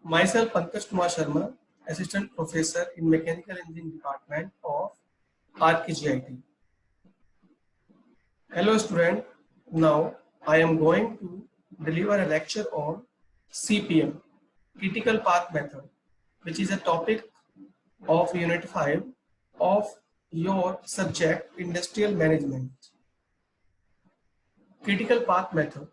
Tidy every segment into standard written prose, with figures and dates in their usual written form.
Myself Pankaj Kumar Sharma, Assistant Professor in Mechanical Engineering Department of RKGIT. Hello student, now I am going to deliver a lecture on CPM, Critical Path Method, which is a topic of Unit 5 of your subject Industrial Management. Critical Path Method.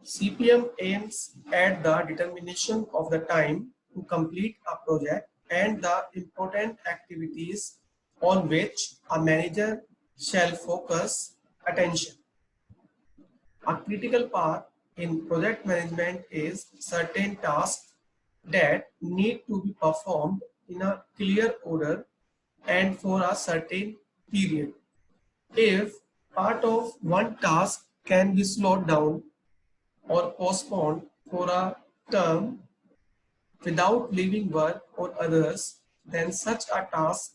CPM aims at the determination of the time to complete a project and the important activities on which a manager shall focus attention. A critical path in project management is certain tasks that need to be performed in a clear order and for a certain period. If part of one task can be slowed down or postponed for a term without leaving work or others, then such a task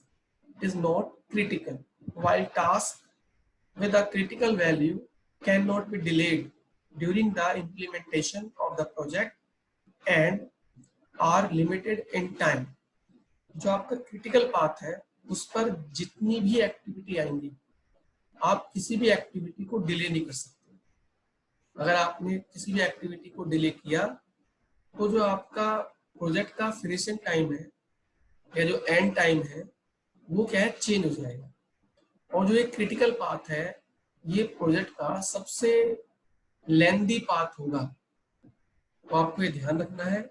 is not critical, while tasks with a critical value cannot be delayed during the implementation of the project and are limited in time. जो आपका critical path है उस पर जितनी भी activity आएंगी, आप किसी भी एक्टिविटी को डिले नहीं कर सकते। अगर आपने किसी भी एक्टिविटी को डिले किया तो जो आपका प्रोजेक्ट का फिनिशिंग टाइम है या जो एंड टाइम है वो क्या है, चेंज हो जाएगा। और जो एक क्रिटिकल पाथ है ये प्रोजेक्ट का सबसे लेंदी पाथ होगा। तो आपको ये ध्यान रखना है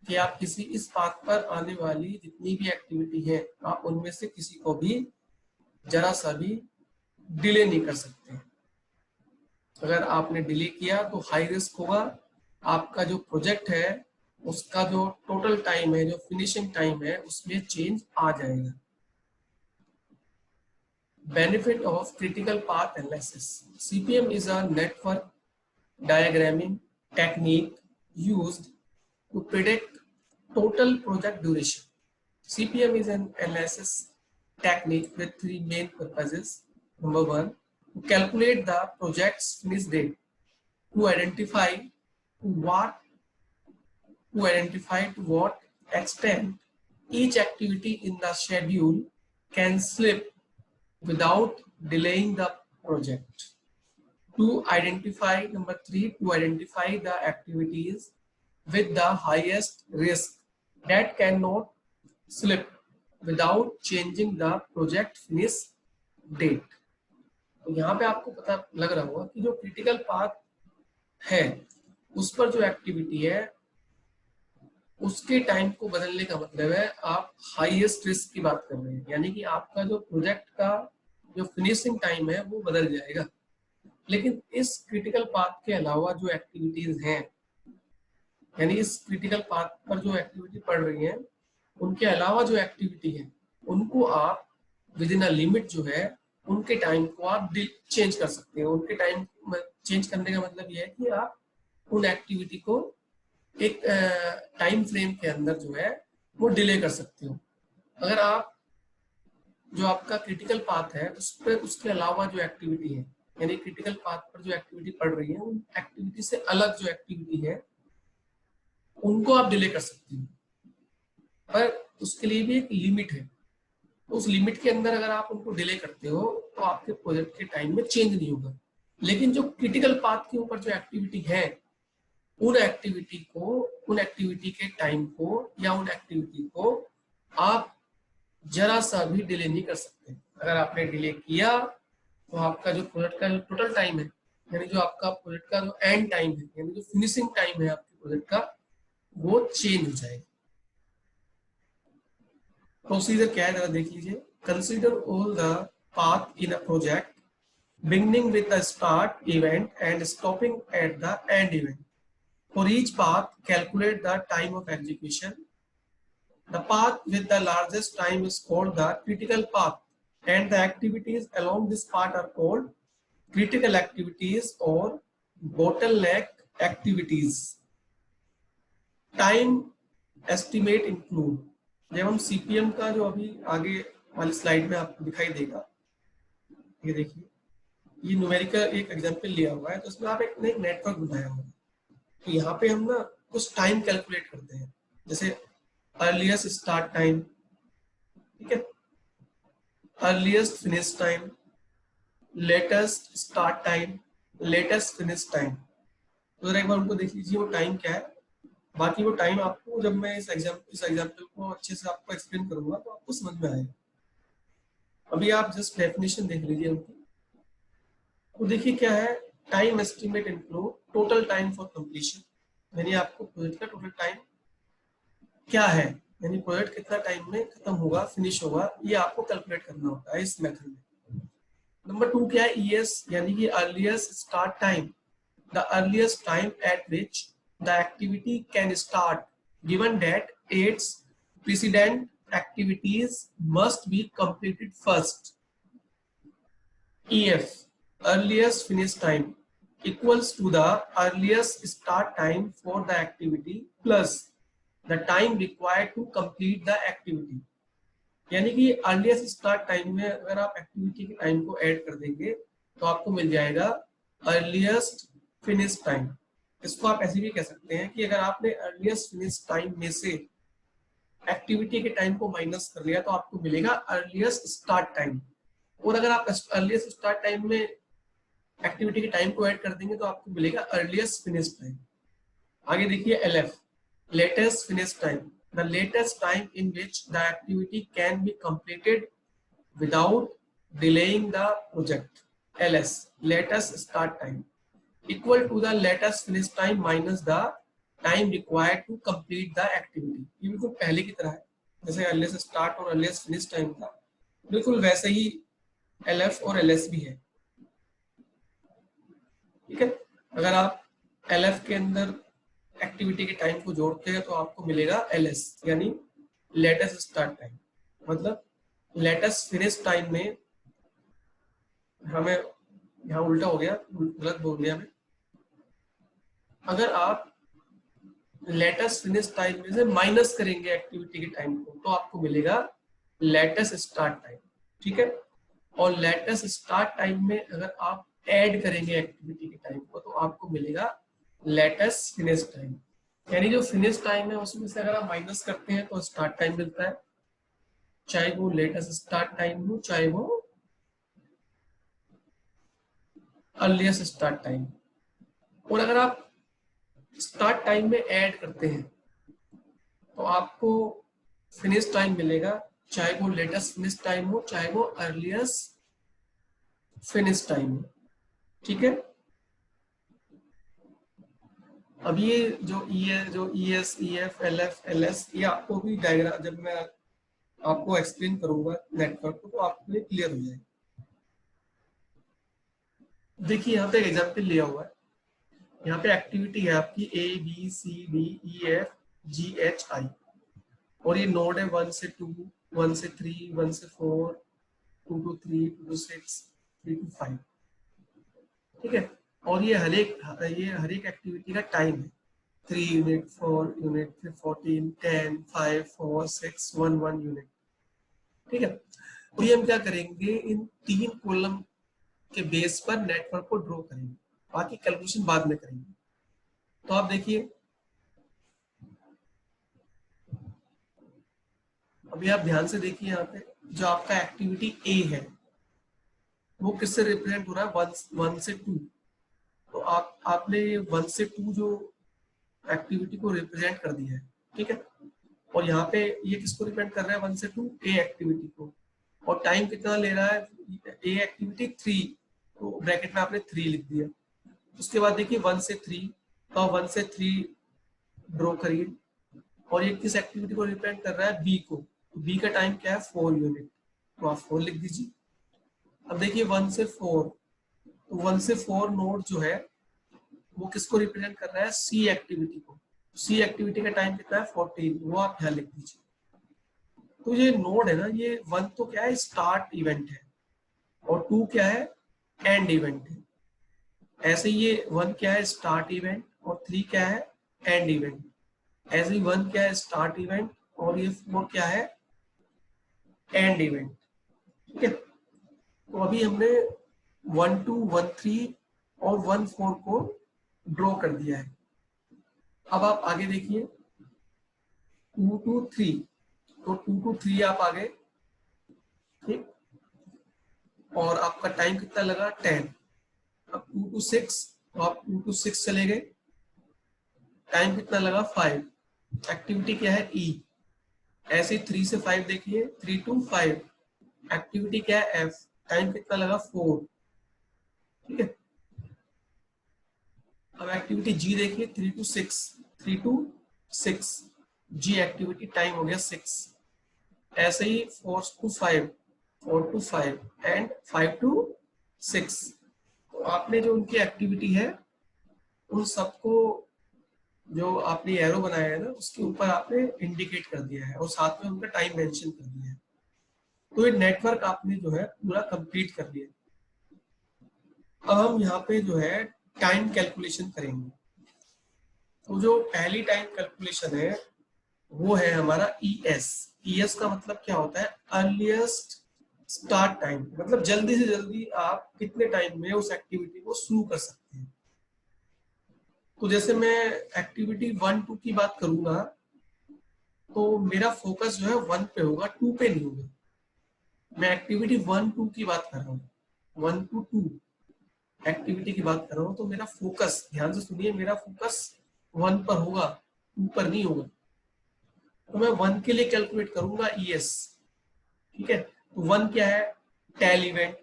कि आप किसी इस पाथ पर आने वाली जितनी भी एक्टिविटी है आप उनमें से किसी को भी जरा सा भी डिले नहीं कर सकते। अगर आपने डिले किया तो हाई रिस्क होगा, आपका जो प्रोजेक्ट है उसका जो टोटल टाइम है, जो फिनिशिंग टाइम है, उसमें चेंज आ जाएगा। Benefit of critical path analysis. CPM is a network diagramming technique used to predict total project duration. CPM is an analysis technique with three main purposes. Number one, to calculate the project's finish date, to identify to what extent each activity in the schedule can slip without delaying the project. To identify, number three, to identify the activities with the highest risk that cannot slip without changing the project finish date. तो यहाँ पे आपको पता लग रहा होगा कि जो क्रिटिकल पाथ है उस पर जो एक्टिविटी है उसके टाइम को बदलने का मतलब है आप हाईएस्ट रिस्क की बात कर रहे हैं, यानी कि आपका जो प्रोजेक्ट का जो फिनिशिंग टाइम है वो बदल जाएगा। लेकिन इस क्रिटिकल पाथ के अलावा जो एक्टिविटीज हैं, यानी इस क्रिटिकल पाथ पर जो एक्टिविटी पड़ रही है उनके अलावा जो एक्टिविटी है उनको आप विद इन अ लिमिट जो है उनके टाइम को आप चेंज कर सकते हैं। उनके टाइम चेंज करने का मतलब ये है कि आप उन एक्टिविटी को एक टाइम फ्रेम के अंदर जो है वो डिले कर सकते हो। अगर आप जो आपका क्रिटिकल पाथ है उस पर उसके अलावा जो एक्टिविटी है, यानी क्रिटिकल पाथ पर जो एक्टिविटी पड़ रही है उन एक्टिविटी से अलग जो एक्टिविटी है उनको आप डिले कर सकते हो, पर उसके लिए भी एक लिमिट है। तो उस लिमिट के अंदर अगर आप उनको डिले करते हो तो आपके प्रोजेक्ट के टाइम में चेंज नहीं होगा। लेकिन जो क्रिटिकल पाथ के ऊपर जो एक्टिविटी है उन एक्टिविटी के टाइम को या उन एक्टिविटी को आप जरा सा भी डिले नहीं कर सकते। अगर आपने डिले किया तो आपका जो प्रोजेक्ट का जो टोटल टाइम है, यानी जो आपका प्रोजेक्ट का जो एंड टाइम है, यानी जो फिनिशिंग टाइम है आपके प्रोजेक्ट का, वो चेंज हो जाएगा। प्रोसीजर क्या है जरा देख लीजिए। Consider all the path in a project beginning with the start event and stopping at the end event. For each path, calculate the time of execution. The path with the largest time is called the critical path, and the activities along this path are called critical activities or bottleneck activities. Time estimate include. जब हम CPM का जो अभी आगे वाली slide में आपको दिखाई देगा, ये देखिए, ये न्यूमेरिकल एक एग्जांपल लिया हुआ है, तो उसमें आप एक नेटवर्क बनाया हुआ है। तो यहाँ पे हम ना कुछ टाइम कैलकुलेट करते हैं। जैसे अर्लीस्ट स्टार्ट टाइम, ठीक है, earliest finish time, latest start time, latest finish time. तो जरा एक बार उनको देख लीजिए वो टाइम क्या है। बाकी वो टाइम आपको जब मैं इस एग्जाम्पल को अच्छे से आपको एक्सप्लेन करूंगा तो आपको समझ में आएगा। अभी आप जस्ट डेफिनेशन देख लीजिए उनकी। तो देखिए क्या है, time estimate include total time for completion, यानी आपको प्रोजेक्ट का टोटल टाइम क्या है, यानी प्रोजेक्ट कितना टाइम में खत्म होगा, फिनिश होगा, ये आपको कैलकुलेट करना होता है इस मेथड में। नंबर 2 क्या है, ईएस, यानी कि earliest start time, the earliest time eight which the activity can start given that it's president activities must be completed first. EF, earliest finish time, equals to the earliest start time for the activity plus the time required to complete the activity. यानी कि earliest start time में अगर आप activity के time को add कर देंगे तो आपको मिल जाएगा अर्लीस्ट फिनिश टाइम। इसको आप ऐसे भी कह सकते हैं कि अगर आपने अर्लीस्ट फिनिश टाइम में से एक्टिविटी के टाइम को माइनस कर लिया तो आपको मिलेगा अर्लीस्ट स्टार्ट टाइम, और अगर आप अर्लीस्ट स्टार्ट टाइम में एक्टिविटी के टाइम को ऐड कर देंगे तो आपको मिलेगा अर्लीस्ट फिनिश टाइम। आगे देखिए LF, latest finish time, the latest time in which the activity can be completed without delaying the project. LS, latest start time, equal to the latest finish time minus the time required to complete the activity. ये बिल्कुल पहले की तरह है, जैसे earliest start और earliest finish time था, बिल्कुल वैसे ही LF और LS भी है। ठीक है, अगर आप LF के अंदर एक्टिविटी के टाइम को जोड़ते हैं तो आपको मिलेगा LS, यानी लेटेस्ट स्टार्ट टाइम। मतलब लेटेस्ट फिनिश टाइम में हमें यहाँ उल्टा हो गया, गलत बोल दिया मैं। अगर आप लेटेस्ट फिनिश टाइम में से माइनस करेंगे एक्टिविटी के टाइम को तो आपको मिलेगा लेटेस्ट स्टार्ट टाइम। ठीक है, और लेटेस्ट स्टार्ट टाइम में अगर आप ऐड करेंगे एक्टिविटी के टाइम को तो आपको मिलेगा लेटेस्ट फिनिश टाइम। यानी जो फिनिश टाइम है उसमें से अगर आप माइनस करते हैं तो स्टार्ट टाइम मिलता है, चाहे वो लेटेस्ट स्टार्ट टाइम हो चाहे वो अर्लीस्ट स्टार्ट टाइम। और अगर आप स्टार्ट टाइम में ऐड करते हैं तो आपको फिनिश टाइम मिलेगा, चाहे वो लेटेस्ट फिनिश टाइम हो चाहे वो अर्लीस्ट फिनिश टाइम हो। ठीक है, अब ये जो ES, EF, LF, LS, ये आपको भी डायग्राम जब मैं आपको एक्सप्लेन करूंगा नेटवर्क को तो आपके लिए क्लियर हो जाएगा। देखिए यहाँ पे एग्जाम्पल लिया हुआ है, यहाँ पे एक्टिविटी है आपकी ABCDEFGHI और ये नोड है 1 से 2, 1 से 3, 1 से 4, 2 to 3, 2 to 6, 3 to 5। ठीक है, और ये हर एक एक्टिविटी का टाइम है, 3 यूनिट, 4 यूनिट, फिर 14, 10, 5, 4, 6, 1 यूनिट। ठीक है, तो ये हम क्या करेंगे, इन 3 कॉलम के बेस पर नेटवर्क को ड्रॉ करेंगे, बाकी कैलकुलेशन बाद में करेंगे। तो आप देखिए, अभी आप ध्यान से देखिए, यहाँ पे जो आपका एक्टिविटी A है वो किससे रिप्रेजेंट हो रहा है, 1 से 2। तो आपने 1 से 2 जो एक्टिविटी को रिप्रेजेंट कर दिया है। ठीक है, और यहाँ पे ये किसको रिप्रेजेंट कर रहा है, 1 से 2 A एक्टिविटी को, और टाइम कितना ले रहा है A एक्टिविटी 3, तो ब्रैकेट में आपने 3 लिख दिया। उसके बाद देखिए 1 से 3, तो 1 से 3 ड्रॉ करिए, और ये किस एक्टिविटी को रिप्रेजेंट कर रहा है, B को, तो B का टाइम क्या है 4 यूनिट, तो आप 4 लिख दीजिए। अब देखिए 1 से 4, तो 1 से 4 नोड जो है वो किसको रिप्रेजेंट कर रहा है, C एक्टिविटी को। C एक्टिविटी का टाइम कितना है 14, वो आप यहाँ लिख दीजिए। तो ये नोड है ना, ये 1 तो क्या है, स्टार्ट इवेंट है, और 2 क्या है, एंड इवेंट है। ऐसे ये 1 क्या है, स्टार्ट इवेंट, और 3 क्या है, एंड इवेंट। ऐसे ही 1 क्या है, स्टार्ट इवेंट, और ये 4 क्या है, एंड इवेंट। ठीक है, तो अभी हमने 1 2 1 3 और 1 4 को ड्रॉ कर दिया है। अब आप आगे देखिए, 2 to 3, तो 2 to 3 आप आ गए, ठीक। और आपका टाइम कितना लगा 10। अब 2 to 6, तो आप 2 to 6 चले गए, टाइम कितना लगा 5। एक्टिविटी क्या है ई। ऐसे 3 से 5 देखिए, 3 to 5, एक्टिविटी क्या है एफ, टाइम कितना लगा 4, ठीक है। अब एक्टिविटी जी देखिए, 3 to 6, 3 to 6, ji activity time हो गया 6। ऐसे ही 4 to 5, 4 to 5 एंड 5 to 6। तो आपने जो उनकी एक्टिविटी है उन सबको, जो आपने एरो बनाया है ना, उसके ऊपर आपने इंडिकेट कर दिया है और साथ में उनका टाइम मेंशन कर दिया है। तो ये नेटवर्क आपने जो है पूरा कंप्लीट कर लिया। अब हम यहाँ पे जो है टाइम कैलकुलेशन करेंगे। तो जो पहली टाइम कैलकुलेशन है वो है हमारा ES। ES का मतलब क्या होता है, अर्लीस्ट स्टार्ट टाइम, मतलब जल्दी से जल्दी आप कितने टाइम में उस एक्टिविटी को शुरू कर सकते हैं। तो जैसे मैं एक्टिविटी 1 2 की बात करूंगा तो मेरा फोकस जो है 1 पे होगा, 2 पे नहीं होगा। मैं एक्टिविटी 1 2 की बात कर रहा हूँ, 1 to 2 एक्टिविटी की बात कर रहा हूँ, तो मेरा फोकस, ध्यान से सुनिए, मेरा फोकस 1 पर होगा, 2 पर नहीं होगा। तो मैं 1 के लिए कैलकुलेट करूंगा ES, ठीक है। तो 1 क्या है, टेल इवेंट,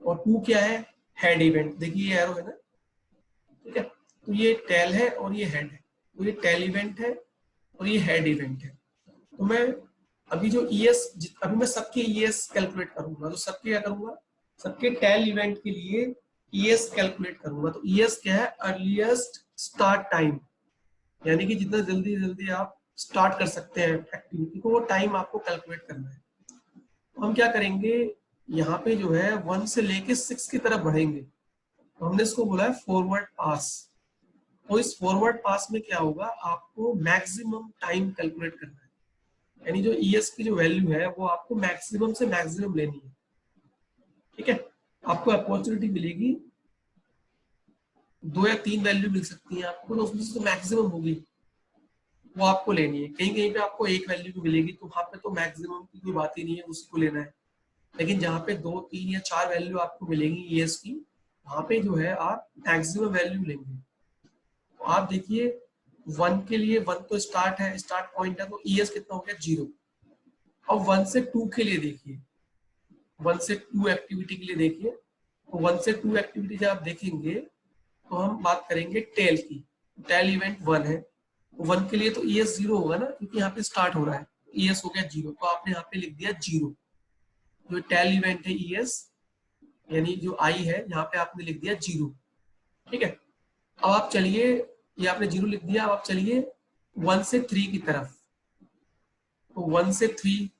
और 2 क्या है, हेड इवेंट। देखिए ये एरो है ना, ठीक है। तो ये टेल है और ये हेड है, तो ये टेल इवेंट है और ये हेड इवेंट है। तो मैं अभी जो ES, अभी मैं सबके ES कैलकुलेट करूंगा, तो सबके क्या करूंगा, सबके टेल इवेंट के लिए ES कैलकुलेट करूंगा। तो ES क्या है, अर्लीस्ट स्टार्ट टाइम, यानी कि जितना जल्दी जल्दी आप स्टार्ट कर सकते हैं एक्टिविटी को, वो टाइम आपको कैलकुलेट करना है। तो हम क्या करेंगे, यहाँ पे जो है 1 से लेके 6 की तरफ बढ़ेंगे, तो हमने इसको बोला है फॉरवर्ड पास। तो इस फॉरवर्ड पास में क्या होगा, आपको मैक्सिमम टाइम कैलकुलेट करना है, यानी जो ES की जो वैल्यू है वो आपको मैक्सिमम से मैक्सिमम लेनी है, ठीक है। आपको अपॉर्चुनिटी मिलेगी, 2 या 3 वैल्यू मिल सकती है आपको, तो उसमें से तो मैक्सिमम होगी वो आपको लेनी है। कहीं कहीं पे आपको 1 वैल्यू भी मिलेगी, तो वहां पे तो मैक्सिमम की कोई बात ही नहीं है, उसी को लेना है। लेकिन जहाँ पे 2 3 या 4 वैल्यू आपको मिलेंगी ES की, वहां पे जो है आप मैक्सिमम वैल्यू लेंगे। तो आप देखिए 1 के लिए, 1 तो स्टार्ट है, स्टार्ट पॉइंट है, तो ES कितना हो गया 0। अब 1 से 2 के लिए देखिए, 1 से 2 एक्टिविटी के लिए देखिए, तो 1 से 2 एक्टिविटी जब आप देखेंगे तो हम बात करेंगे टेल की। टेल इवेंट 1 है, तो 1 के लिए तो ES 0 होगा ना, क्योंकि यहाँ पे स्टार्ट हो रहा है, ES हो गया 0, तो आपने यहाँ पे लिख दिया 0। जो टेल इवेंट है ES, यानी जो I है, यहाँ पे आपने लिख दिया 0, ठीक है। अब आप चलिए, ये आपने 0 लिख दिया, अब आप चलिए 1 से 3 की तरफ। तो 1 से 3,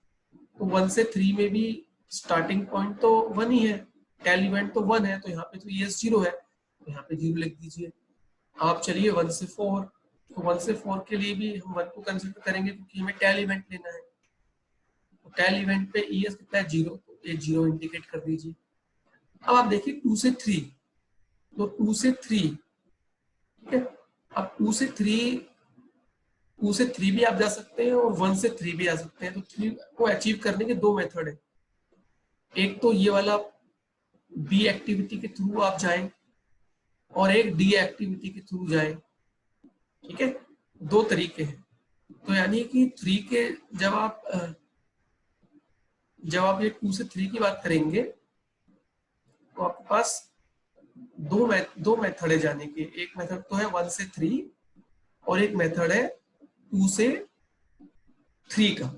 तो 1 से 3 में भी स्टार्टिंग पॉइंट तो 1 ही है, टेल इवेंट तो 1 है, तो यहाँ पे तो ES 0 है, तो यहाँ पे 0 लिख दीजिए। आप चलिए 1 से 4, तो 1 से 4 के लिए भी हम 1 को कंसिडर करेंगे, क्योंकि हमें टेल इवेंट लेना है। तो टेल इवेंट पे ES कितना है 0, तो ये 0 इंडिकेट कर दीजिए। अब आप देखिए 2 से 3, तो 2 से 3, ठीक है। अब 2 से 3, 2 से 3 भी आप जा सकते हैं और 1 से 3 भी आ सकते हैं। तो 3 को अचीव करने के 2 मेथड है, एक तो ये वाला B एक्टिविटी के थ्रू आप जाएं, और एक D एक्टिविटी के थ्रू जाएं, ठीक है। 2 तरीके हैं। तो यानी कि 3 के जब आप ये 2 से 3 की बात करेंगे, तो आपके पास दो मेथड है जाने के। एक मेथड तो है 1 से 3, और एक मेथड है 2 से 3 का,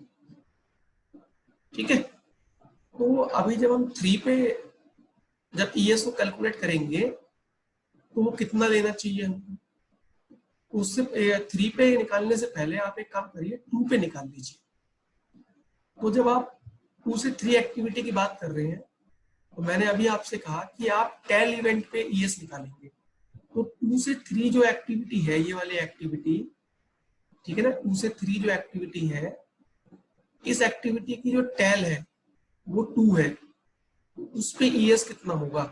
ठीक है। तो अभी जब हम 3 पे जब ES को कैलकुलेट करेंगे तो वो कितना लेना चाहिए हमको, उससे 3 पे निकालने से पहले आप एक काम करिए, 2 पे निकाल दीजिए। तो जब आप 2 से 3 एक्टिविटी की बात कर रहे हैं, तो मैंने अभी आपसे कहा कि आप टेल इवेंट पे ES निकालेंगे। तो 2 से 3 जो एक्टिविटी है, ये वाली एक्टिविटी, ठीक है ना, 2 से 3 जो एक्टिविटी है, इस एक्टिविटी की जो टेल है वो 2 है, तो उस पे ES कितना होगा,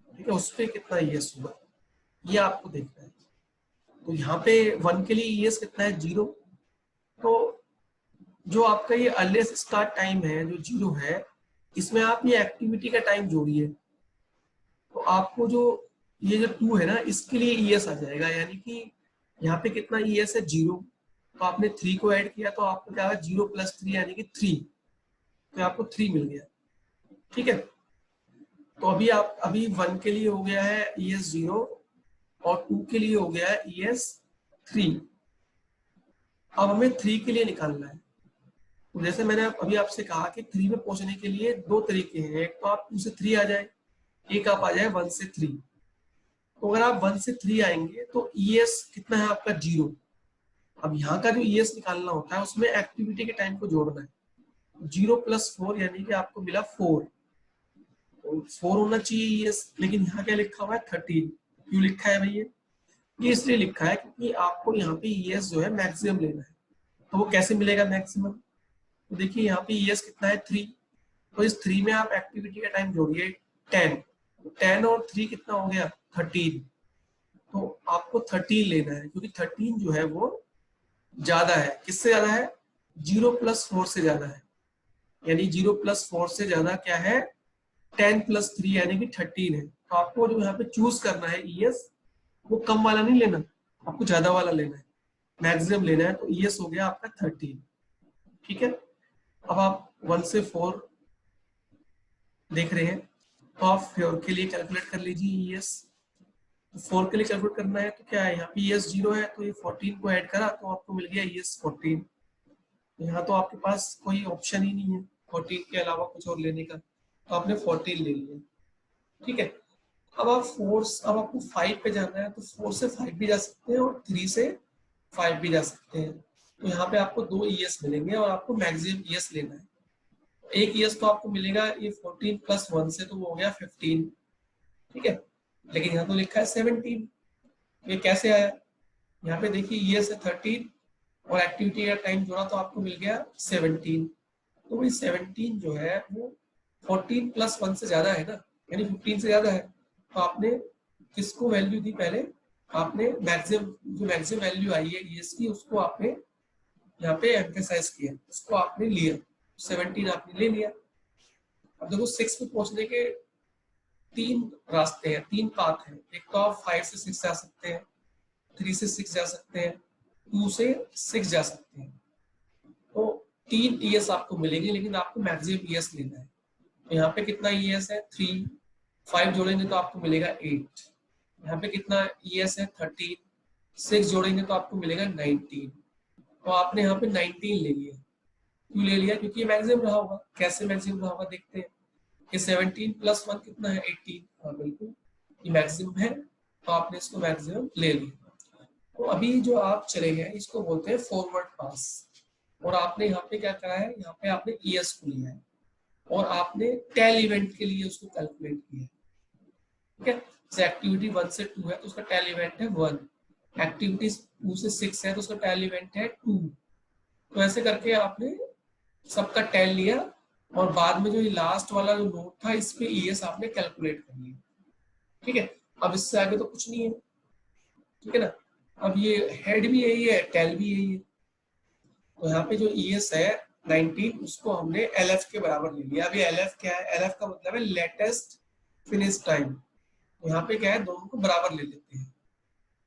ठीक है, उस पे कितना ES होगा, ये आपको देखना है। तो यहाँ पे 1 के लिए ES कितना है 0, तो जो आपका ये अर्लीस्ट स्टार्ट टाइम है जो 0 है, इसमें आप ये एक्टिविटी का टाइम जोड़िए, तो आपको जो ये जो 2 है ना, इसके लिए ईएस आ जाएगा, यानी कि यहाँ पे कितना ईएस है 0, तो आपने 3 को ऐड किया तो आपको क्या है 0 + 3 यानी कि 3, तो आपको 3 मिल गया। ठीक है, तो अभी 1 के लिए हो गया है ईएस 0 और 2 के लिए हो गया है ईएस 3। अब हमें 3 के लिए निकालना है। तो जैसे मैंने अभी आपसे कहा कि 3 में पहुंचने के लिए 2 तरीके हैं, एक तो आप 2 से 3 आ जाए, एक आप आ जाए 1 से 3। तो अगर आप 1 से 3 आएंगे तो ईएस कितना है आपका 0। अब यहाँ का जो ईएस निकालना होता है उसमें एक्टिविटी के टाइम को जोड़ना है। 0 + 4 यानी कि आपको मिला 4, तो 4 होना चाहिए ईएस, लेकिन यहाँ क्या लिखा हुआ है 13। क्यों लिखा है भैया? ये इसलिए लिखा है क्योंकि आपको यहाँ पे ईएस जो है मैक्सिमम लेना है। तो वो कैसे मिलेगा मैक्सिमम? तो देखिए यहाँ पे ईएस कितना है 3, तो इस 3 में आप एक्टिविटी का टाइम जोड़िए 10, 10 और 3 कितना हो गया 13। तो आपको 13 लेना है क्योंकि 13 जो है वो ज्यादा है। किससे ज्यादा है? 0 + 4 से ज्यादा है, यानी 0 + 4 से ज्यादा क्या है 10 + 3 यानी कि 13 है। तो आपको जो यहाँ पे चूज करना है ईएस, वो कम वाला नहीं लेना, आपको ज्यादा वाला लेना है, मैक्सिमम लेना है। तो ईएस हो गया आपका 13। ठीक है, अब आप 1 से 4 देख रहे हैं, तो आप 4 के लिए कैलकुलेट कर लीजिए ईएस। 4 के लिए कैलकुलेट करना है तो क्या है, यहाँ पे ईएस 0 है तो ये 14 को ऐड करा तो आपको मिल गया ईएस 14। यहाँ तो आपके पास कोई ऑप्शन ही नहीं है 14 के अलावा कुछ और लेने का, तो आपने 14 ले लिया। ठीक है, अब आपको 5 पे जाना है, तो 4 से 5 भी जा सकते हैं और 3 से 5 भी जा सकते हैं। तो यहाँ पे आपको 2 ईएस मिलेंगे और आपको मैक्सिमम ईएस लेना है। एक ईएस तो आपको मिलेगा ये 14 + 1 से, तो वो हो गया 15। ठीक है, लेकिन यहाँ तो लिखा है 17, ये कैसे आया? यहाँ पे देखिए ईएस है 13 और एक्टिविटी का टाइम जोड़ा तो आपको मिल गया 17। तो वही 17 जो है वो 14 + 1 से ज्यादा है ना, यानी 15 से ज्यादा है। तो आपने किसको वैल्यू दी पहले? आपने मैक्सिमम, जो मैक्सिमम वैल्यू आई है ईएस की, उसको आपने यहाँ पे एम्फेसाइज किया, उसको आपने लिया, 17 आपने ले लिया। अब देखो 6 पे पहुंचने के 3 रास्ते हैं, 3 पाथ हैं। एक तो आप 5 से 6 जा सकते हैं, 3 से 6 जा सकते हैं, 2 से 6 जा सकते हैं। तो 3 ईएस आपको मिलेंगे, लेकिन आपको मैक्सिमम ईएस लेना है। तो यहाँ पे कितना ईएस है 3, 5 जोड़ेंगे तो आपको मिलेगा 8। यहाँ पे कितना ईएस है 13, 6 जोड़ेंगे तो आपको मिलेगा 19। तो आपने यहाँ पे 19 ले लिया। क्यों ले लिया? क्योंकि ये मैक्सिमम रहा होगा। कैसे मैक्सिमम रहा होगा देखते हैं कि 17 + 1 कितना है 18। हाँ बिल्कुल, ये मैक्सिमम है, तो आपने इसको मैक्सिमम ले लिया। तो अभी जो आप चले गए इसको बोलते हैं फॉरवर्ड पास। और आपने यहाँ पे क्या करा है, यहाँ पे आपने ईएस को लिया है और आपने टेल इवेंट के लिए उसको कैलकुलेट किया है। ठीक है, जैसे एक्टिविटी 1 से 2 है तो उसका टेल इवेंट है 1, एक्टिविटी 2 से 6 है तो उसका टेल इवेंट है 2। तो ऐसे करके आपने सबका टेल लिया और बाद में जो ये लास्ट वाला जो नोट था इस पे ईएस आपने कैलकुलेट कर लिया। ठीक है, अब इससे आगे तो कुछ नहीं है। ठीक है ना, अब ये हेड भी यही है, टेल भी यही है। तो यहाँ पे जो ईएस है 19, उसको हमने एलएफ के बराबर ले लिया। अभी एलएफ क्या है? एलएफ का मतलब है लेटेस्ट फिनिश टाइम। तो यहाँ पे क्या है, दोनों को बराबर ले लेते हैं।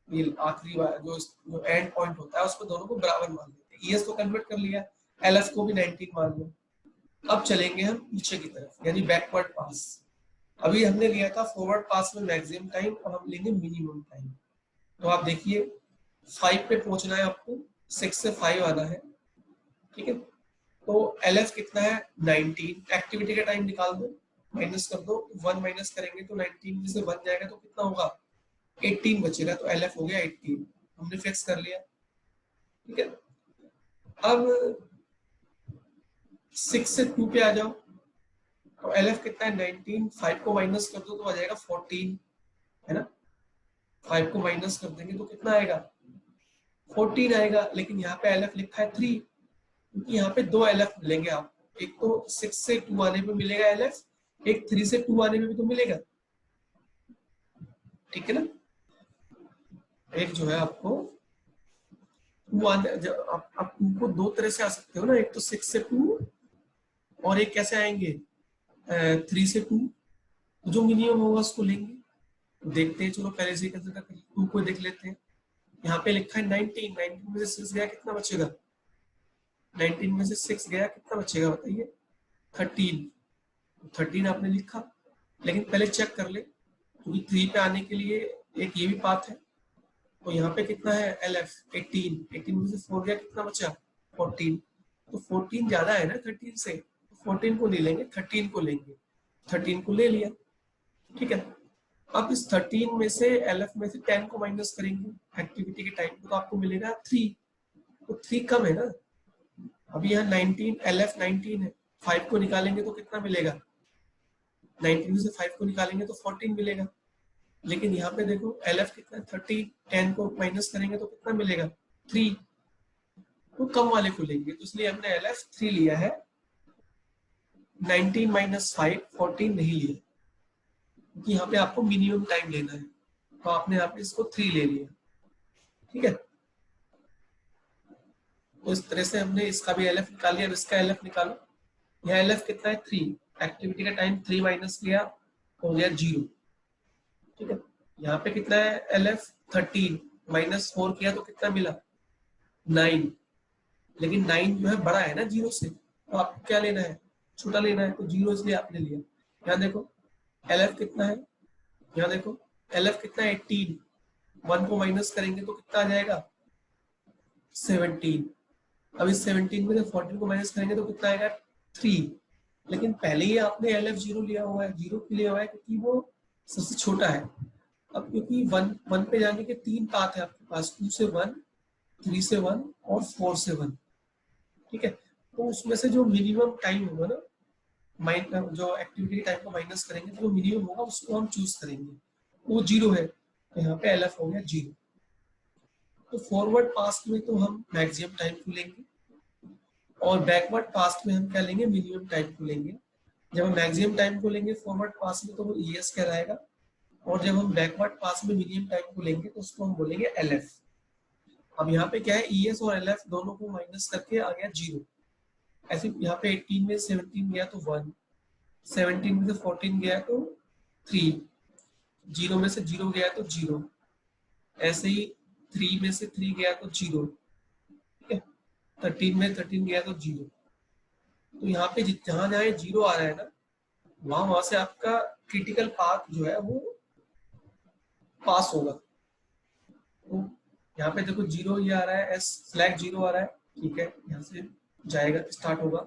ये आखिरी वाला जो एंड पॉइंट होता है उसको दोनों को बराबर मान लेते हैं। ईएस को कन्वर्ट कर लिया, एलएफ को भी 19 मान लो। अब चलेंगे हम पीछे की तरफ, यानी बैकवर्ड पास। अभी हमने लिया था फॉरवर्ड पास में मैक्सिमम टाइम, अब हम लेंगे मिनिमम टाइम। तो आप देखिए 5 पे पहुंचना है आपको, 6 से 5 आना है। ठीक है, तो एलएफ कितना है 19, एक्टिविटी का टाइम निकाल दो, माइनस कर दो, 1 माइनस करेंगे तो 19 में से 1 जाएगा तो कितना होगा 18 बचेगा, तो एलएफ हो गया 18, हमने फिक्स कर लिया। ठीक है, अब 6 से 2 पे आ जाओ, तो एलएफ कितना है 19, 5 को माइनस कर दो तो आ जाएगा 14, है ना। 5 को माइनस कर देंगे तो कितना आएगा 14 आएगा, लेकिन यहाँ पे एलएफ लिखा है 3, क्योंकि यहाँ पे 2 एलएफ मिलेंगे आपको। एक तो 6 से 2 आने पे मिलेगा एलएफ, एक 3 से 2 आने में भी तो मिलेगा। ठीक है ना, एक जो है आपको टू आप टू को दो तरह से आ सकते हो ना, एक तो 6 से 2 और एक कैसे आएंगे 3 से 2। जो मिनिमम होगा उसको लेंगे। देखते हैं, चलो पहले से कंसिडर कर 2 को देख लेते हैं। यहाँ पे लिखा है 19, 19 में से 6 गया कितना बचेगा, 19 में से 6 गया कितना बचेगा बताइए, 13। 13 आपने लिखा, लेकिन पहले चेक कर ले, क्योंकि 3 पे आने के लिए एक ये भी पाथ है। तो यहाँ पे कितना है LF 18, 18 में से 4 गया कितना बचा 14। तो 14 ज्यादा है ना 13 से, तो 14 को नहीं लेंगे, 13 को लेंगे। 13 को ले लिया, ठीक है। अब इस 13 में से LF में से 10 को माइनस करेंगे एक्टिविटी के टाइम को, तो आपको मिलेगा 3। तो 3 कम है ना। अभी यहाँ 19 LF 19 है, 5 को निकालेंगे तो कितना मिलेगा, 19 में से 5 को निकालेंगे तो 14 मिलेगा। लेकिन यहाँ पे देखो LF कितना 30, 10 को माइनस करेंगे तो कितना मिलेगा 3। तो कम वाले को लेंगे, तो इसलिए हमने LF 3 लिया है। 19 माइनस 5 14 नहीं लिया, क्योंकि यहाँ पे आपको मिनिमम टाइम लेना है, तो आपने यहाँ पे इसको 3 ले लिया, ठीक है। तो इस तरह से हमने इसका भी LF निकाल लिया। अब इसका LF निकालो। यहाँ LF कितना है 3, एक्टिविटी का टाइम 3 माइनस किया हो गया 0, ठीक है। यहाँ पे कितना है LF 13, माइनस 4 किया तो कितना मिला 9। लेकिन 9 जो है बड़ा है ना 0 से, तो आपको क्या लेना है, छोटा लेना है, तो 0 इसलिए आपने लिया। यहाँ देखो LF कितना है, यहाँ देखो LF कितना है 18, 1 को माइनस करेंगे तो कितना आ जाएगा 17। अब इस 17 में से 14 को माइनस करेंगे तो कितना आएगा 3। लेकिन पहले ही आपने LF 0 लिया हुआ है, 0 लिया हुआ है क्योंकि वो सबसे छोटा है। अब क्योंकि 1 पे जाने के 3 पाथ है आपके पास, 2 से 1, 3 से 1 और 4 से 1, ठीक है। तो उसमें से जो मिनिमम टाइम होगा ना, जो एक्टिविटी टाइम को माइनस करेंगे तो जो मिनिमम होगा उसको हम चूज करेंगे। वो 0 है, तो यहाँ पे LF हो गया 0। तो फॉरवर्ड पास्ट में तो हम मैक्सिमम टाइम को लेंगे, और बैकवर्ड पास्ट में हम क्या लेंगे, मिनिमम टाइम को लेंगे। जब हम मैक्सिमम टाइम को लेंगे फॉरवर्ड पास्ट में तो वो ES कहलाएगा, और जब हम बैकवर्ड पास में मिनिमम टाइम को लेंगे तो उसको हम बोलेंगे LF। अब यहाँ पे क्या है ES और LF दोनों को माइनस करके आ गया 0। ऐसे यहाँ पे 18 में 17 गया तो 1, 17 में से 14 गया तो 3, 0 में से 0 गया तो 0, ऐसे ही 3 में से 3 गया तो 0, ठीक है। 13 में 13 गया तो 0। तो यहाँ पे जहां जहां 0 आ रहा है ना, वहां से आपका क्रिटिकल पाथ जो है वो पास होगा। तो यहाँ पे देखो 0 ये आ रहा है, S फ्लैग 0 आ रहा है, ठीक है। यहाँ से जाएगा, स्टार्ट होगा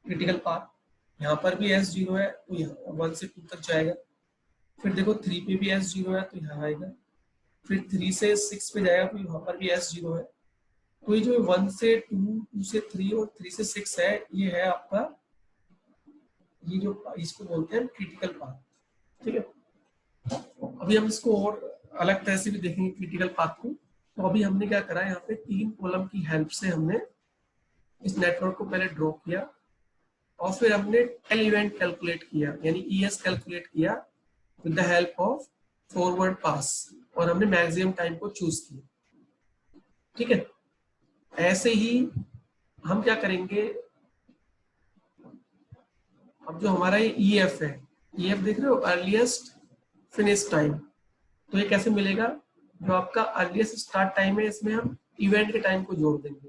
क्रिटिकल पाथ। यहाँ पर भी S 0 है, तो यहाँ 1 से 2 तक जाएगा। फिर देखो 3 पे भी S 0 है, तो यहाँ आएगा। फिर 3 से 6 पे जाएगा, तो यहाँ पर भी S 0 है। तो ये जो 1 से 2, 2 से 3 और 3 से 6 है, ये है आपका, ये जो इसको बोलते हैं क्रिटिकल पाथ, ठीक है। अभी हम इसको और अलग तरह से भी देखेंगे क्रिटिकल पाथ को। तो अभी हमने क्या करा, यहाँ पे 3 कॉलम की हेल्प से हमने इस नेटवर्क को पहले ड्रॉ किया, और फिर हमने टेल इवेंट कैलकुलेट किया, यानी ES कैलकुलेट किया with the help of forward pass, और हमने मैक्सिमम टाइम को चूज किया, ठीक है। ऐसे ही हम क्या करेंगे, अब जो हमारा ये EF है, EF देख रहे हो, अर्लीस्ट फिनिश टाइम। तो ये कैसे मिलेगा, जो आपका अर्लीस्ट स्टार्ट टाइम है इसमें हम इवेंट के टाइम को जोड़ देंगे,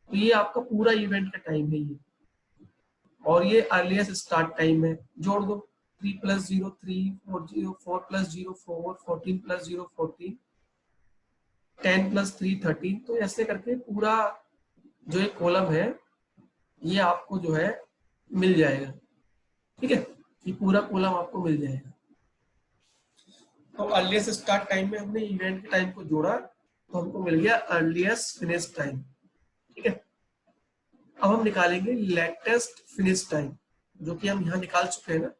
तो ये आपका पूरा इवेंट का टाइम है ये, और ये अर्लीस्ट स्टार्ट टाइम है, जोड़ दो। 3 + 0 3, 4 0 4 + 0 4, 14 + 0 14, 10 + 3 13। तो ऐसे करके पूरा जो एक कॉलम है ये आपको जो है मिल जाएगा, ठीक है। ये पूरा कॉलम आपको मिल जाएगा। तो अर्लीस्ट स्टार्ट टाइम में हमने इवेंट के टाइम को जोड़ा, तो हमको मिल गया अर्लीस्ट फिनिश टाइम, ठीक है। अब हम निकालेंगे लेटेस्ट फिनिश टाइम, जो कि हम यहाँ निकाल चुके हैं ना,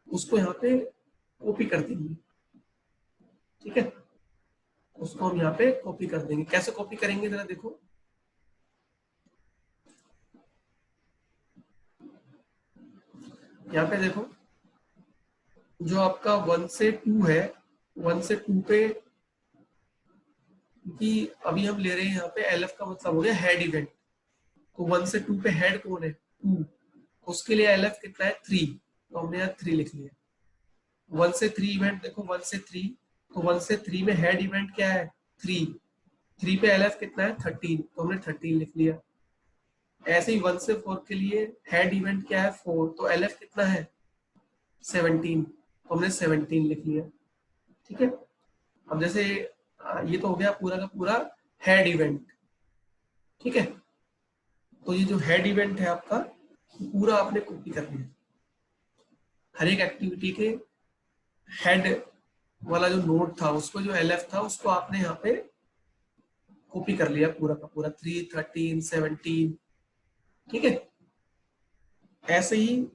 उसको यहाँ पे कॉपी कर देंगे, ठीक है। उसको हम यहाँ पे कॉपी कर देंगे। कैसे कॉपी करेंगे जरा देखो, यहाँ पे देखो, जो आपका 1 से 2 है, 1 से 2 पे क्योंकि अभी हम ले रहे हैं यहाँ पे LF का मतलब हो गया हेड इवेंट, तो 1 से 2 पे हेड कौन है 2, उसके लिए LF कितना है 3, तो हमने यहाँ 3 लिख लिया। 1 से 3 इवेंट देखो 1 से 3, तो 1 से 3 में हेड इवेंट क्या है 3, 3 पे LF कितना है 13, तो हमने 13 लिख लिया। ऐसे ही 1 से 4 के लिए हेड इवेंट क्या है 4, तो LF कितना है 17, तो हमने 17 लिख लिया। ठीक है, अब जैसे ये तो हो गया पूरा का पूरा हेड इवेंट। ठीक है, तो ये जो हेड इवेंट है आपका पूरा आपने कॉपी करना है। हर एक एक्टिविटी के हेड वाला जो नोड था उसको जो LF था उसको आपने यहाँ पे कॉपी कर लिया पूरा का पूरा 3, 13, 17। ठीक है, ऐसे ही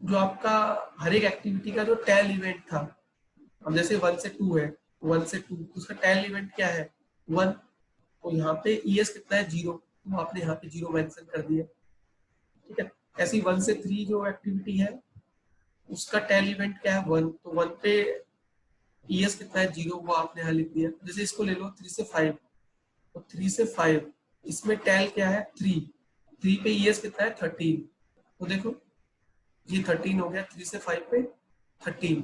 जो आपका हर एक एक्टिविटी का जो टेल इवेंट था, अब जैसे 1 से 2 है, 1 से 2 उसका टेल इवेंट क्या है 1, तो यहाँ पे ES कितना है 0, तो आपने यहाँ पे 0 मेंशन कर दिया। ठीक है, ऐसे ही 1 से 3 जो एक्टिविटी है उसका टेल इवेंट क्या है 1, तो 1 पे ES कितना है 0, वो आपने यहाँ लिख दिया। जैसे इसको ले लो 3 से 5, तो 3 से 5 इसमें टेल क्या है 3, 3 पे ES कितना है 13, तो देखो ये 13 हो गया 3 से 5 पे 13।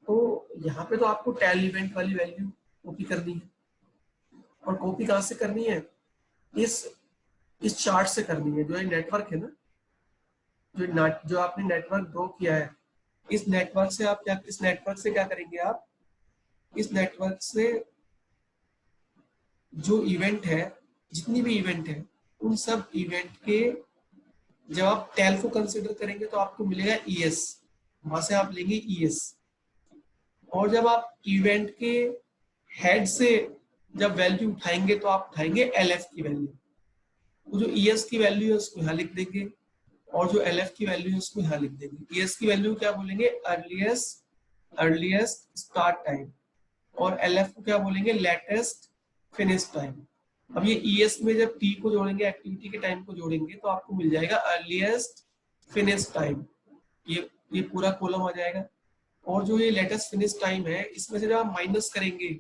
तो यहाँ पे तो आपको टेल इवेंट वाली वैल्यू कॉपी करनी है, और कॉपी कहाँ से करनी है इस चार्ट से करनी है। जो ये नेटवर्क है ना, जो आपने नेटवर्क ड्रॉ किया है, इस नेटवर्क से क्या करेंगे आप, इस नेटवर्क से जो इवेंट है, जितनी भी इवेंट है उन सब इवेंट के जब आप टेल को कंसिडर करेंगे तो आपको मिलेगा ES, वहां से आप लेंगे ES, और जब आप इवेंट के हेड से जब वैल्यू उठाएंगे तो आप उठाएंगे LF की वैल्यू, तो जो ES की वैल्यू है उसको यहाँ लिख देंगे, और जो LF की वैल्यू है उसको यहाँ लिख देंगे। ES की वैल्यू क्या बोलेंगे अर्लीस्ट स्टार्ट टाइम, और LF को क्या बोलेंगे लेटेस्ट फिनिश टाइम। अब ये ES में जब T को जोड़ेंगे, एक्टिविटी के टाइम को जोड़ेंगे, तो आपको मिल जाएगा अर्लीस्ट फिनिश टाइम, ये पूरा कॉलम आ जाएगा। और जो ये लेटेस्ट फिनिश टाइम है, इसमें से जब आप माइनस करेंगे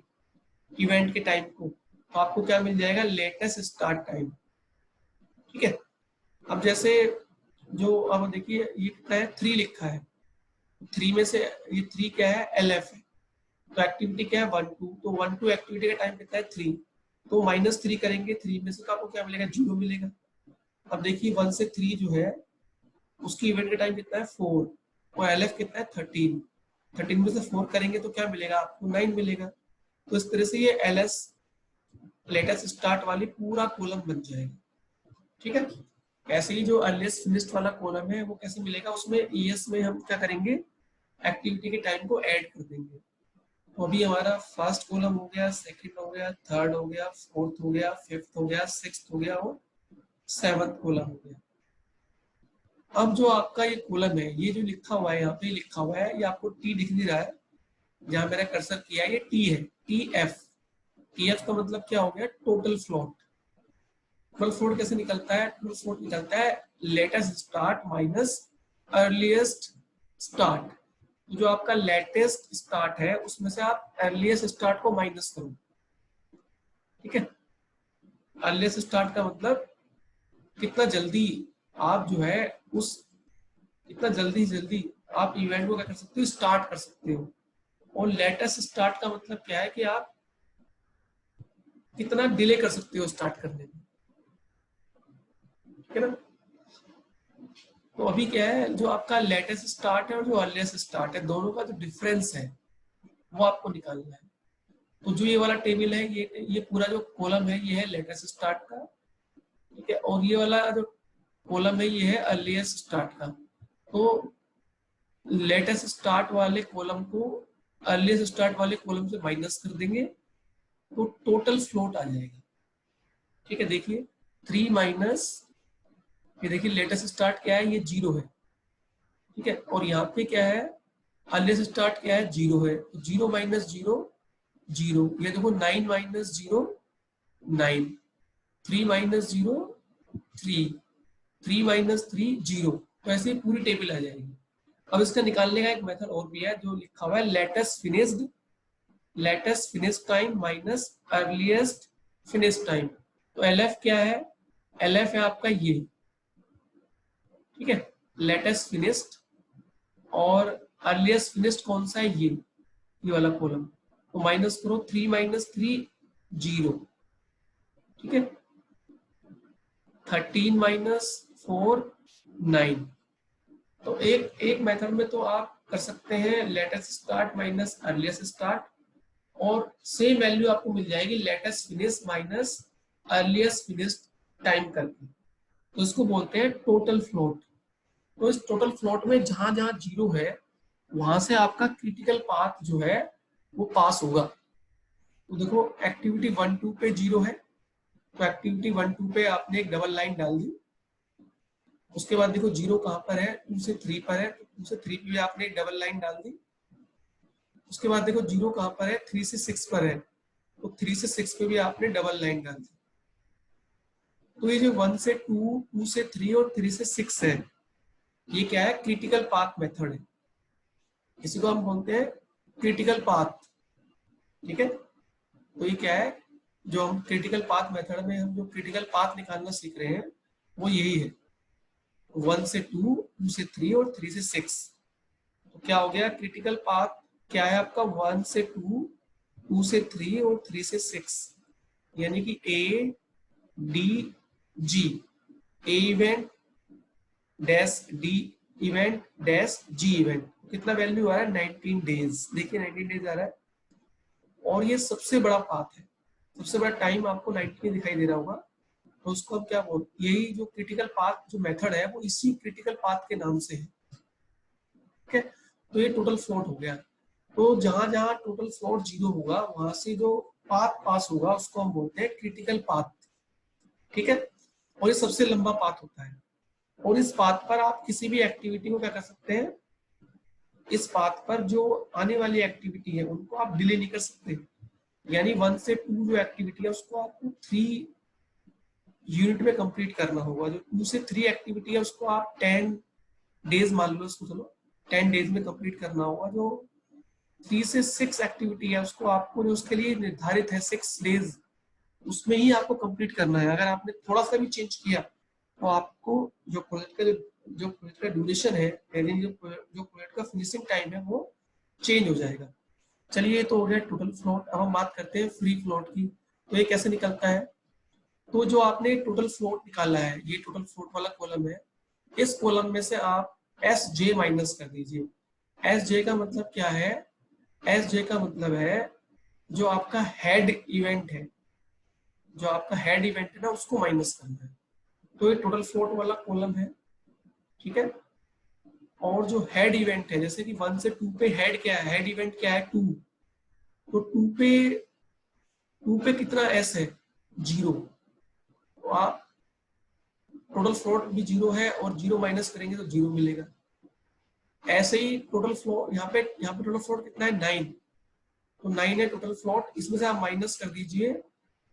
इवेंट के टाइम को, तो आपको क्या मिल जाएगा लेटेस्ट स्टार्ट टाइम। ठीक है, अब जैसे जो अब देखिए ये कितना है 3 लिखा है, 3 में से ये 3 क्या है LF है, तो एक्टिविटी क्या है 1 2, तो 1 2 एक्टिविटी का टाइम कितना है 3, तो -3 करेंगे 3 में से, तो आपको क्या मिलेगा 0 मिलेगा। अब देखिए 1 से 3 जो है उसकी इवेंट का टाइम कितना है 4, और LF कितना है 13, 13 में से 4 करेंगे तो क्या मिलेगा आपको 9 मिलेगा। तो इस तरह से ये LS लेटेस्ट स्टार्ट वाली पूरा कॉलम बन जाएगा। ठीक है, ऐसे ही जो अर्लीस्ट फिनिश्ड वाला कॉलम है वो कैसे मिलेगा, उसमें ES में हम क्या करेंगे एक्टिविटी के टाइम को ऐड कर देंगे। तो अभी हमारा फर्स्ट कॉलम हो गया, सेकंड हो गया, थर्ड हो गया, फोर्थ हो गया, फिफ्थ हो गया, सिक्स्थ हो गया और सेवंथ कॉलम हो गया। अब जो आपका ये कॉलम है, ये जो लिखा हुआ है यहाँ पे लिखा हुआ है, ये आपको T दिख नहीं रहा है, जहां मेरा कर्सर किया है ये T है, TF। TF का मतलब क्या हो गया टोटल फ्लोट। टोटल फ्लोट कैसे निकलता है, टोटल फ्लोट निकलता है latest start minus earliest start. जो आपका लेटेस्ट स्टार्ट है उसमें से आप अर्लीस्ट स्टार्ट को माइनस करो। ठीक है, अर्लीस्ट स्टार्ट का मतलब कितना जल्दी आप जो है उस कितना जल्दी आप इवेंट को क्या कर सकते हो स्टार्ट कर सकते हो। और लेटेस्ट स्टार्ट का मतलब क्या है कि आप कितना डिले कर सकते हो स्टार्ट करने में। ठीक है ना, तो अभी क्या है जो आपका लेटेस्ट स्टार्ट है और जो अर्लीस्ट स्टार्ट है दोनों का जो डिफरेंस है वो आपको निकालना है। तो जो ये वाला टेबल है ये पूरा जो कॉलम है ये है लेटेस्ट स्टार्ट का। ठीक है, और ये वाला जो कॉलम है ये है अर्लीस्ट स्टार्ट का। तो लेटेस्ट स्टार्ट वाले कॉलम को अर्लीस्ट स्टार्ट वाले कॉलम से माइनस कर देंगे तो टोटल फ्लोट आ जाएगा। ठीक है, देखिए 3 माइनस, ये देखिए लेटेस्ट स्टार्ट क्या है ये 0 है। ठीक है, और यहाँ पे क्या है अर्लीस्ट स्टार्ट क्या है 0 है, तो 0 माइनस 0 0, ये देखो 9 माइनस 0 9, 3 माइनस 0 3, 3 माइनस 3 0, तो ऐसे ही पूरी टेबल आ जाएगी। अब इसका निकालने का एक मेथड और भी है जो लिखा हुआ है latest finished latest finish time minus earliest finish time. तो LF क्या है? LF है आपका ये, ठीक है, लेटेस्ट फिनिश्ड, और अर्लीस्ट फिनिश्ड कौन सा है? ये वाला कॉलम। तो माइनस करो, 3 माइनस 3 0, ठीक है, 13 माइनस 4 9। तो एक मेथड में तो आप कर सकते हैं latest start minus earliest start, और सेम वैल्यू आपको मिल जाएगी latest finish minus earliest finish time करके। तो इसको बोलते हैं टोटल फ्लोट। तो इस टोटल फ्लोट में जहां जहां जीरो है वहां से आपका क्रिटिकल पाथ जो है वो पास होगा। तो देखो एक्टिविटी 1 2 पे जीरो है, तो एक्टिविटी 1 2 पे आपने एक डबल लाइन डाल दी। उसके बाद देखो जीरो कहां पर है? 2 से 3 पर है, तो 2 से 3 पे आपने एक डबल लाइन डाल दी। उसके बाद देखो जीरो कहां पर है? 3 से 6 पर है, तो 3 से 6 पे भी आपने डबल लाइन डाल दी। तो ये जो 1 से 2, 2 से 3 और 3 से 6 है, ये क्या है? क्रिटिकल पाथ मेथड है। इसी को हम बोलते हैं क्रिटिकल पाथ, ठीक है। तो ये क्या है? जो हम क्रिटिकल पाथ मेथड में हम जो क्रिटिकल पाथ निकालना सीख रहे हैं वो यही है, 1 से 2, 2 से 3 और 3 से 6। तो क्या हो गया? क्रिटिकल पाथ क्या है आपका? 1 से 2, 2 से 3 और 3 से 6, यानी कि A D G, A event dash D event dash G event. कितना वैल्यू आ रहा है? 19 डेज। देखिए 19 डेज आ रहा है, और ये सबसे बड़ा पाथ है, सबसे बड़ा टाइम आपको 19 दिखाई दे रहा होगा। तो उसको हम क्या बोलते, यही जो क्रिटिकल पाथ जो मेथड है वो इसी क्रिटिकल पाथ के नाम से है, ठीक है। तो ये टोटल फ्लोट हो गया। तो जहां जहां टोटल फ्लोट जीरो होगा वहां से जो पाथ पास होगा उसको हम बोलते हैं क्रिटिकल पाथ, ठीक है। और ये सबसे लंबा पाथ होता है, और इस पाथ पर आप किसी भी एक्टिविटी को क्या कर सकते हैं? इस पाथ पर जो आने वाली एक्टिविटी है उनको आप डिले नहीं कर सकते। यानी 1 से 2 जो एक्टिविटी है उसको आपको 3 यूनिट में कंप्लीट करना होगा। जो 2 से 3 एक्टिविटी है उसको आप 10 डेज मान लो इसको, चलो 10 डेज में कंप्लीट करना होगा। जो 3 से 6 एक्टिविटी है उसको आपको जो उसके लिए निर्धारित है 6 डेज, उसमें ही आपको कंप्लीट करना है। अगर आपने थोड़ा सा भी चेंज किया तो आपको जो प्रोजेक्ट का जो प्रोजेक्ट का ड्यूरेशन है, यानी जो प्रोजेक्ट का फिनिशिंग टाइम है वो चेंज हो जाएगा। चलिए, तो हो गया टोटल फ्लोट। अब हम बात करते हैं फ्री फ्लोट की। तो ये कैसे निकलता है? तो जो आपने टोटल फ्लोट निकाला है, ये टोटल फ्लोट वाला कॉलम है, इस कॉलम में से आप एस जे माइनस कर दीजिए। एस जे का मतलब क्या है? एस जे का मतलब है जो आपका हेड इवेंट है, जो आपका हेड इवेंट है ना उसको माइनस करना है। तो ये टोटल फ्लोट वाला कॉलम है, ठीक है। और जो हेड इवेंट है, जैसे कि 1 से 2 पे हेड क्या है? हेड इवेंट क्या है? 2। तो 2 पे कितना एस है? 0। तो आप टोटल फ्लोट भी 0 है, और 0 माइनस करेंगे तो 0 मिलेगा। ऐसे ही टोटल फ्लोट यहाँ पे टोटल फ्लोट कितना है? 9। तो 9 है टोटल फ्लोट, इसमें से आप माइनस कर दीजिए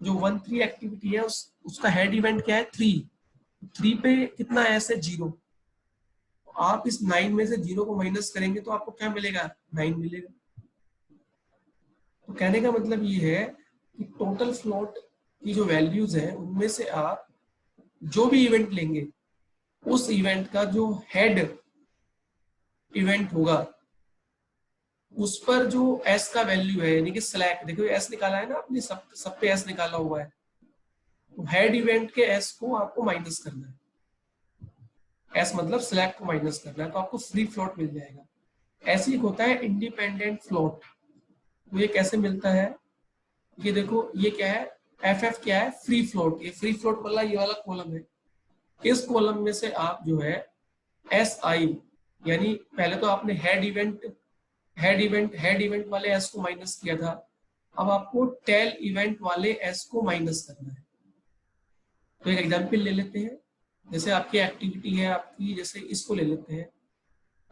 जो 1 3 एक्टिविटी है उसका हेड इवेंट क्या है? 3। 3 पे कितना एस है? 0। आप इस 9 में से 0 को माइनस करेंगे तो आपको क्या मिलेगा? 9 मिलेगा। तो कहने का मतलब ये है कि टोटल फ्लोट की जो वैल्यूज है उनमें से आप जो भी इवेंट लेंगे उस इवेंट का जो हेड इवेंट होगा उस पर जो एस का वैल्यू है, यानी कि स्लैक, देखो एस निकाला है ना आपने, सब पे एस निकाला हुआ है, तो हेड इवेंट के एस को आपको माइनस करना है। एस मतलब स्लैक को माइनस करना है, तो आपको फ्री फ्लोट मिल जाएगा। ऐसे ही होता है इंडिपेंडेंट फ्लोट। तो ये कैसे मिलता है? ये देखो, ये क्या है? एफ एफ क्या है? Free float. ये फ्री फ्लोट वाला ये वाला कॉलम है। इस कॉलम में से आप जो है एस आई, यानी पहले तो आपने हेड इवेंट वाले एस को माइनस किया था, अब आपको टेल इवेंट वाले एस को माइनस करना है। तो एक एग्जांपल ले लेते हैं। जैसे आपकी एक्टिविटी है, आपकी जैसे इसको ले लेते हैं।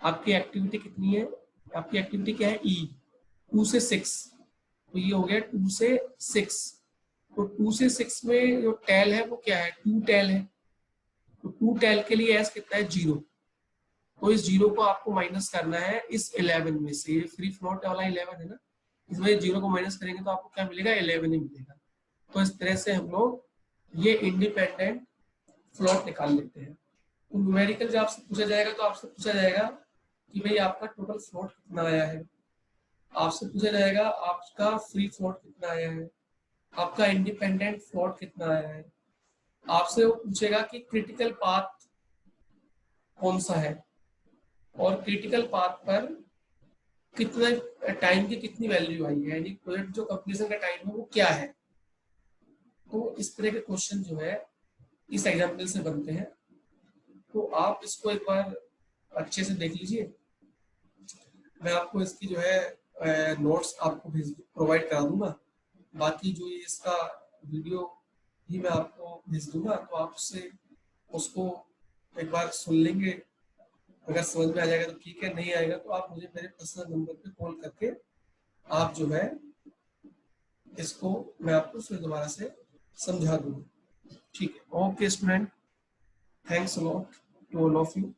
आपकी एक्टिविटी कितनी है? आपकी एक्टिविटी क्या है? ई 2 से 6। तो ये हो गया 2 से 6। तो 2 से 6 में जो टेल है वो क्या है? 2 टेल है। तो 2 टेल के लिए एस कितना है? 0। तो इस 0 को आपको माइनस करना है इस 11 में से। ये फ्री फ्लोट वाला 11 है ना, इसमें 0 को माइनस करेंगे तो आपको क्या मिलेगा, 11 ही मिलेगा। तो इस तरह से हम लोग ये इंडिपेंडेंट फ्लोट निकाल लेते हैं। तो न्यूमेरिकल जब आपसे पूछा जाएगा तो आपसे पूछा जाएगा कि भाई आपका टोटल फ्लोट कितना आया है, आपसे पूछा जाएगा आपका फ्री फ्लोट कितना आया है, आपका इंडिपेंडेंट फ्लोट कितना आया है, आपसे वो पूछेगा कि क्रिटिकल पाथ कौन सा है और क्रिटिकल पाथ पर कितना टाइम की कितनी वैल्यू आई है, यानी प्रोजेक्ट जो कंप्लीशन का टाइम है वो क्या है। तो इस तरह के क्वेश्चन जो है इस एग्जाम्पल से बनते हैं। तो आप इसको एक बार अच्छे से देख लीजिए। मैं आपको इसकी जो है नोट्स आपको प्रोवाइड करा दूंगा। बाकी जो ये इसका वीडियो भी मैं आपको भेज दूंगा, तो आप उसको एक बार सुन लेंगे। अगर समझ में आ जाएगा तो ठीक है, नहीं आएगा तो आप मुझे मेरे पर्सनल नंबर पे कॉल करके आप जो है इसको मैं आपको फिर दोबारा से समझा दूंगा। ठीक है, okay student, thanks a lot to all of you.